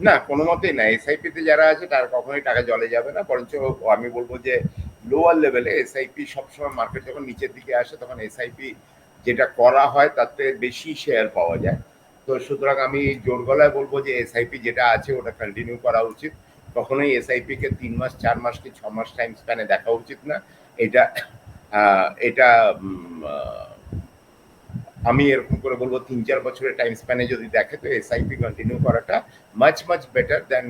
না, কোনো মতেই না। এসআইপি তে যারা আছে তারা কখনোই টাকা জলে যাবে না, বরঞ্চ আমি বলবো যে লোয়ার লেভেলে এসআইপি সবসময় মার্কেট যখন নিচের দিকে আসে তখন এসআইপি যেটা করা হয় তাতে বেশি শেয়ার পাওয়া যায়। তো সুতরাং আমি জোর গলায় বলবো যে এসআইপি যেটা আছে ওটা কন্টিনিউ করা উচিত। কখনোই এসআইপি কে 3 মাস 4 মাস কি 6 মাস টাইম স্প্যানে দেখা উচিত না। এটা এটা আমি এরকম করে বলবো 3-4 বছরের টাইম স্প্যানে যদি দেখে তো এসআইপি কন্টিনিউ করাটা মাচ মাচ বেটার দেন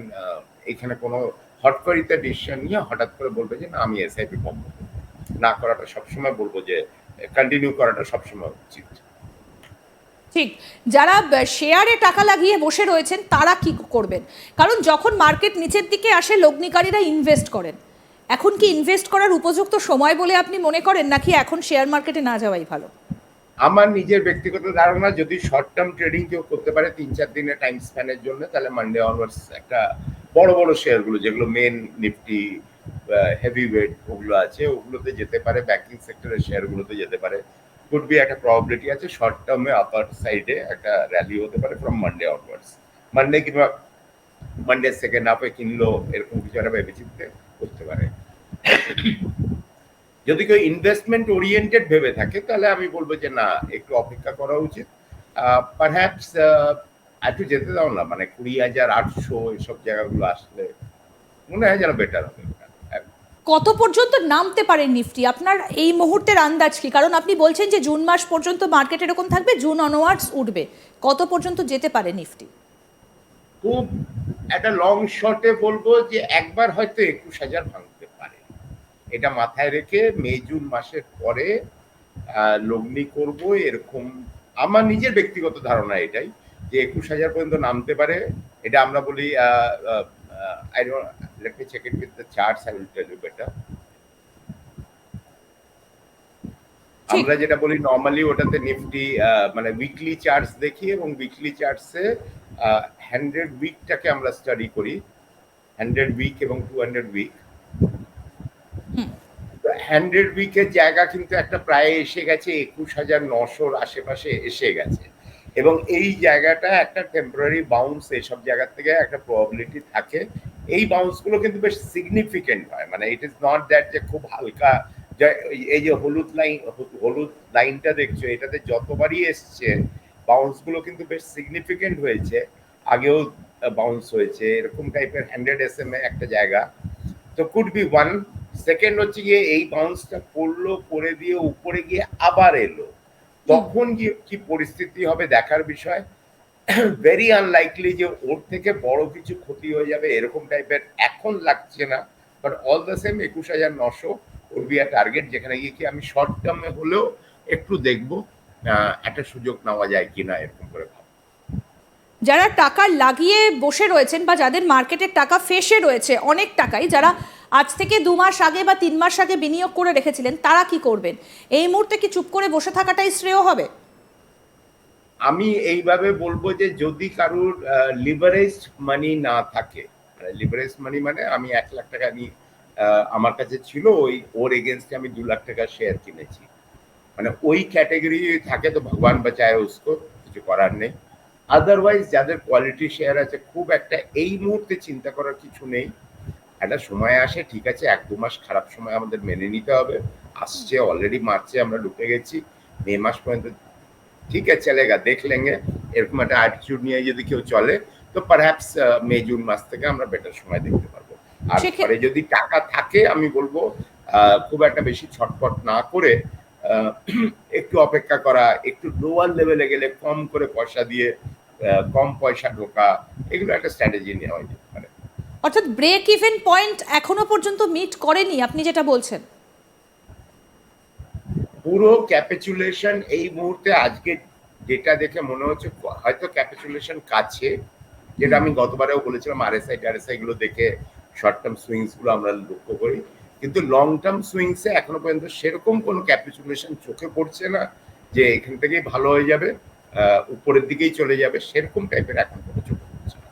এখানে কোনো হটকরিতে ডিসিশন নিয়ে হঠাৎ করে বলবে যে না আমি এসআইপি কম না করাটা সবসময় বলবো যে কন্টিনিউ করাটা সবসময় উচিত। ঠিক, যারা শেয়ারে টাকা লাগিয়ে বসে রয়েছেন তারা কি করবেন? কারণ যখন মার্কেট নিচের দিকে আসে লগ্নিকারীরা ইনভেস্ট করেন। এখন কি ইনভেস্ট করার উপযুক্ত সময় বলে আপনি মনে করেন, নাকি এখন শেয়ার মার্কেটে না যাওয়াই ভালো? আমার নিজের ব্যক্তিগত ধারণা, যদি শর্ট টার্ম ট্রেডিং কেউ করতে পারে 3-4 দিনের টাইম স্প্যানের জন্য, তাহলে মানডে অনওয়ার্ডস একটা বড় বড় শেয়ারগুলো যেগুলো মেন নিফটি হেভি ওয়েট ওগুলো আছে ওগুলোতে যেতে পারে, ব্যাংকিং সেক্টরের শেয়ারগুলোতে যেতে পারে। কুড বি একটা প্রবাবিলিটি আছে শর্ট টার্মে আপার সাইডে একটা র্যালি হতে পারে ফ্রম মানডে অনওয়ার্ডস। মানডে কিংবা মানডে সেকেন্ড হাফে কিনলো এরকম কিছু একটা ভেবে চিন্তে করতে পারে। যদি কেউ ইনভেস্টমেন্ট ওরিয়েন্টেড ভেবে থাকে তাহলে আমি বলবো যে না, একটু অপেক্ষা করা উচিত। পারহ্যাপস একটু যেতে দাও না, মানে 20,800 এসব জায়গাগুলো আসলে মনে হয় যেন বেটার হবে। কত পর্যন্ত নামতে পারে নিফটি আপনার এই মুহূর্তের আন্দাজ কি? কারণ আপনি বলছেন যে জুন মাস পর্যন্ত মার্কেট এরকম থাকবে, জুন অনওয়ার্ডস উঠবে, কত পর্যন্ত যেতে পারে নিফটি? খুব একটা লং শটে বলবো যে একবার হয়তো 21,000 ভাঙতে পারে। এটা মাথায় রেখে মে জুন মাসের পরে লগ্নি করব এরকম আমার নিজের ব্যক্তিগত ধারণা এটাই, যে 21,000 পর্যন্ত নামতে পারে। এটা আমরা বলি I don't let me check it with the charts, I will tell you better. আমরা যেটা বলি নরমালি ওটাতে নিফটি মানে উইকলি চার্টস দেখি এবং উইকলি চার্টসে 100 উইকটাকে আমরা স্টাডি করি, 100 উইক এবং 200 উইক। 100 উইকের জায়গা কিন্তু একটা প্রায় এসে গেছে 21,900 আশেপাশে এসে গেছে, এবং এই জায়গাটা একটা টেম্পোরারি বাউন্স, এইসব জায়গা থেকে একটা প্রবাবিলিটি থাকে। এই বাউন্স গুলো কিন্তু বেশ সিগনিফিকেন্ট হয়, মানে ইট ইজ নট দ্যাট যে খুব হালকা। এই যে হলুদ লাইনটা দেখছো, এটাতে যতবারই এসছে বাউন্স গুলো কিন্তু বেশ সিগনিফিকেন্ট হয়েছে, আগেও বাউন্স হয়েছে এরকম টাইপের 100 SMA একটা জায়গা। তো কুড বি ওয়ান। সেকেন্ড হচ্ছে গিয়ে এই বাউন্সটা করলো, করে দিয়ে উপরে গিয়ে আবার এলো, তখন গিয়ে কি পরিস্থিতি হবে দেখার বিষয়। ভেরি আনলাইকলি যে ওর থেকে বড় কিছু ক্ষতি হয়ে যাবে এরকম টাইপের এখন লাগছে না, but all the same 21,900 would be a target, যেখানে গিয়ে কি আমি শর্ট টার্মে হলেও একটু দেখবো একটা সুযোগ নেওয়া যায় কিনা এরকম করে ভাববো। যারা টাকা লাগিয়ে বসে রয়েছেন বা যাদের মার্কেটের টাকা ফেসে রয়েছে অনেক টাকাই, যারা আজ থেকে 2 মাস আগে বা 3 মাস আগে বিনিয়োগ করে রেখেছিলেন, তারা কি করবেন? এই মুহূর্তে কি চুপ করে বসে থাকাটাই শ্রেয় হবে? আমি এইভাবে বলবো যে যদি কারুর লিভারেজ মানি না থাকে, লিভারেজ মানি মানে আমি 1,00,000 টাকা নিয়ে আমার কাছে ছিল, ওর এগেনস্টে আমি 2 লাখ টাকা শেয়ার কিনেছি, মানে ওই ক্যাটাগরি থাকে তো ভগবান বাঁচায় উসকো, কিছু করার নেই। আদারওয়াইজ যাদের কোয়ালিটি শেয়ার আছে খুব একটা এই মুহূর্তে চিন্তা করার কিছু নেই। একটা সময় আসে, ঠিক আছে 1-2 মাস খারাপ সময় আমাদের মেনে নিতে হবে, আসছে, অলরেডি মার্চে আমরা ঢুকে গেছি, মে মাস পর্যন্ত ঠিক আছে চলেগা, দেখ লেঙ্গে, এরকম একটা অ্যাটিটিউড নিয়ে যদি কেউ চলে তো পারহ্যাপস মে জুন মাস থেকে আমরা বেটার সময় দেখতে পারবো। আর পরে যদি টাকা থাকে আমি বলবো খুব একটা বেশি ছটফট না করে একটু অপেক্ষা করা, একটু লোয়ার লেভেলে গেলে কম করে পয়সা দিয়ে কম পয়সা ঢোকা, এগুলো একটা স্ট্র্যাটেজি নেওয়া যেতে পারে। অর্থাৎ ব্রেক ইভেন পয়েন্ট এখনো পর্যন্ত মিট করেনি আপনি যেটা বলছেন? পুরো ক্যাপিচুলেশন এই মুহূর্তে আজকে যেটা দেখে মনে হচ্ছে হয়তো ক্যাপিচুলেশন কাছে, যেটা আমি গতবারেও বলেছিলাম আরএসআই টারএসআই গুলো দেখে শর্ট টার্ম সুইংস গুলো আমরা লক্ষ্য করি, কিন্তু লং টার্ম সুইংসে এখনো পর্যন্ত সেরকম কোনো ক্যাপিচুলেশন চোখে পড়ছে না যে এখান থেকেই ভালো হয়ে যাবে, উপরের দিকেই চলে যাবে, সেরকম টাইপের এখন কোনো চোখে পড়ছে না।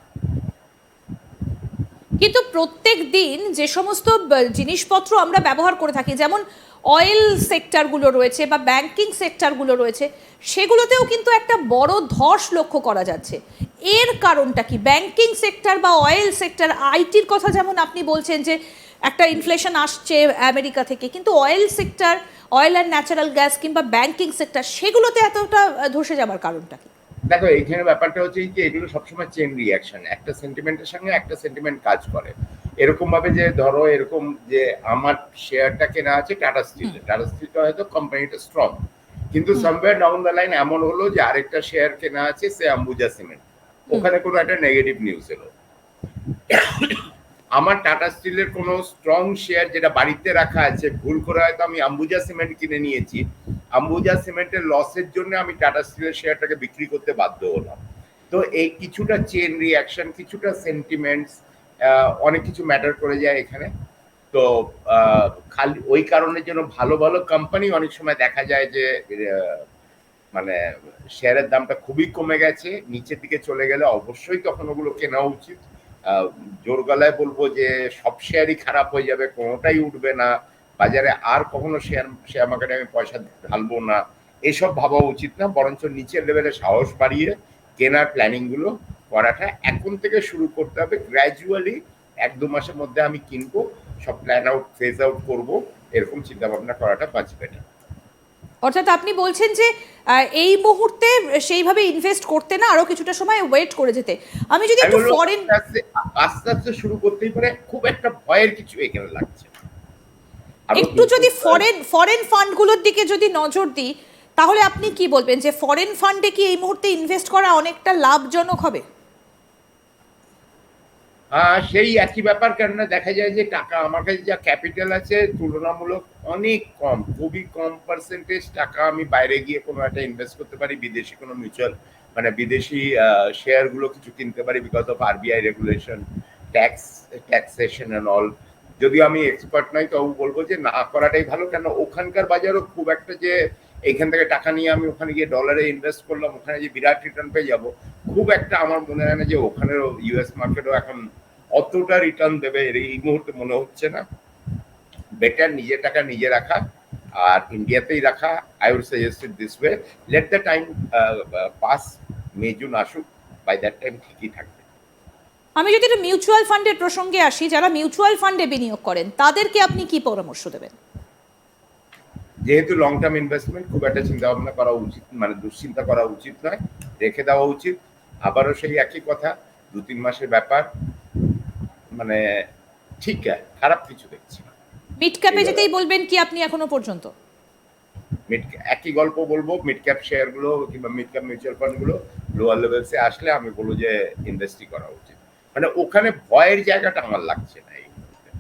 কিন্তু প্রত্যেক দিন যে সমস্ত জিনিসপত্র আমরা ব্যবহার করে থাকি, যেমন অয়েল সেক্টরগুলো রয়েছে বা ব্যাংকিং সেক্টরগুলো রয়েছে, সেগুলোতেও কিন্তু একটা বড় ধস লক্ষ্য করা যাচ্ছে। এর কারণটা কি? ব্যাংকিং সেক্টর বা অয়েল সেক্টর, আইটির কথা যেমন আপনি বলছেন যে একটা ইনফ্লেশন আসছে আমেরিকা থেকে, কিন্তু oil sector, oil and natural gas কিংবা ব্যাংকিং সেক্টর, সেগুলোতে এতটা ধসে যাবার কারণটা কি? দেখো এইখানে ব্যাপারটা হচ্ছে যে এগুলো সবসময় চেন রিয়াকশন, একটা সেন্টিমেন্টের সঙ্গে একটা সেন্টিমেন্ট কাজ করে। এরকম ভাবে যে ধরো এরকম যে আমার শেয়ারটা কেনা আছে টাটা স্টিল, টাটা স্টিলটা হয়তো কোম্পানিটা স্ট্রং, কিন্তু সামওয়্যার ডাউন দ্য লাইন এমন হলো যে আরেকটা শেয়ার কেনা আছে সে আম্বুজা সিমেন্ট, ওখানে কোনো একটা নেগেটিভ নিউজ এলো, আমার টাটা স্টিলের কোনো স্ট্রং শেয়ার যেটা বাড়িতে রাখা আছে, ভুল করে হয়তো আমি আম্বুজা সিমেন্ট কিনে নিয়েছি, আম্বুজা সিমেন্টের লসের জন্য আমি টাটা স্টিলের শেয়ারটাকে বিক্রি করতে বাধ্য হলাম। তো এই কিছুটা চেন রিয়াকশন, কিছুটা সেন্টিমেন্টস, অনেক কিছু ম্যাটার করে যায় এখানে। তো খালি ওই কারণের জন্য ভালো ভালো কোম্পানি অনেক সময় দেখা যায় যে মানে শেয়ারের দামটা খুবই কমে গেছে, নিচের দিকে চলে গেলে অবশ্যই তখন ওগুলো কেনা উচিত। জোর গলায় বলবো যে সব শেয়ারই খারাপ হয়ে যাবে, কোনোটাই উঠবে না, বাজারে আর কখনো শেয়ার মার্কেটে আমি পয়সা ঢালবো না, এসব ভাবা উচিত না। বরঞ্চ নিচের লেভেলে সাহস বাড়িয়ে কেনার প্ল্যানিং গুলো করাটা এখন থেকে শুরু করতে হবে। গ্র্যাজুয়ালি 1-2 মাসের মধ্যে আমি কিনবো, সব প্ল্যান আউট ফেজ আউট করবো, এরকম চিন্তা ভাবনা করাটা মাছ বেটার। অর্থাৎ আপনি বলছেন যে এই মুহূর্তে সেইভাবে ইনভেস্ট করতে না, আরো কিছুটা সময় ওয়েট করে যেতে। আমি যদি একটু ফরেন, আস্তে আস্তে শুরু করতেই পারে, খুব একটা ভয়ের কিছু এখানে লাগছে না। একটু যদি ফরেন ফান্ডগুলোর দিকে যদি নজর দিই, তাহলে আপনি কি বলবেন যে ফরেন ফান্ডে কি এই মুহূর্তে ইনভেস্ট করা অনেকটা লাভজনক হবে? সেই একই ব্যাপার, কেননা দেখা যায় যে টাকা আমার কাছে যা ক্যাপিটাল আছে তুলনামূলক অনেক কম, খুবই কম পার্সেন্টেজ টাকা আমি বাইরে গিয়ে কোনো একটা ইনভেস্ট করতে পারি, বিদেশি কোনো মিউচুয়াল মানে বিদেশি শেয়ার গুলো কিছু কিনতে পারি because of RBI regulation, taxation and all. যদিও আমি এক্সপার্ট নই, তবু বলবো যে না করাটাই ভালো, কেন ওখানকার বাজারও খুব একটা যে এইখান থেকে টাকা নিয়ে আমি ওখানে গিয়ে ডলারে ইনভেস্ট করলাম, ওখানে যে বিরাট রিটার্ন পেয়ে যাবো, খুব একটা আমার মনে হয় না যে ওখানেও ইউএস মার্কেটও এখন অতটা রিটার্ন দেবে এই মুহূর্তে মনে হচ্ছে না। বেটার নিজের টাকা নিজে রাখা, আর ইন্ডিয়াতেই রাখা। I would suggest it this way, let the time pass, May June আসুক, বাই দ্যাট টাইম ঠিকই থাকবে। আমি যদি একটু মিউচুয়াল ফান্ডের প্রসঙ্গে আসি, যারা মিউচুয়াল ফান্ডে বিনিয়োগ করেন তাদেরকে আপনি কি পরামর্শ দেবেন? যেহেতু লং টার্ম ইনভেস্টমেন্ট, খুব একটা চিন্তা ভাবনা করা উচিত, মানে দুশ্চিন্তা করা উচিত নয়, রেখে দেওয়া উচিত। আবারও সেই একই কথা, 2-3 মাসের ব্যাপার, মানে ঠিক আছে, খারাপ কিছু দেখছি না। মিড ক্যাপে যেতেই বলবেন কি আপনি এখনো পর্যন্ত? একই গল্প বলবো, মিড ক্যাপ শেয়ার গুলো কিংবা মিড ক্যাপ মিউচুয়াল ফান্ড গুলো লোয়ার লেভেলসে আসলে আমি বলবো যে ইনভেস্টই করা উচিত, মানে ওখানে ভয়ের জায়গাটা আমার লাগছে না।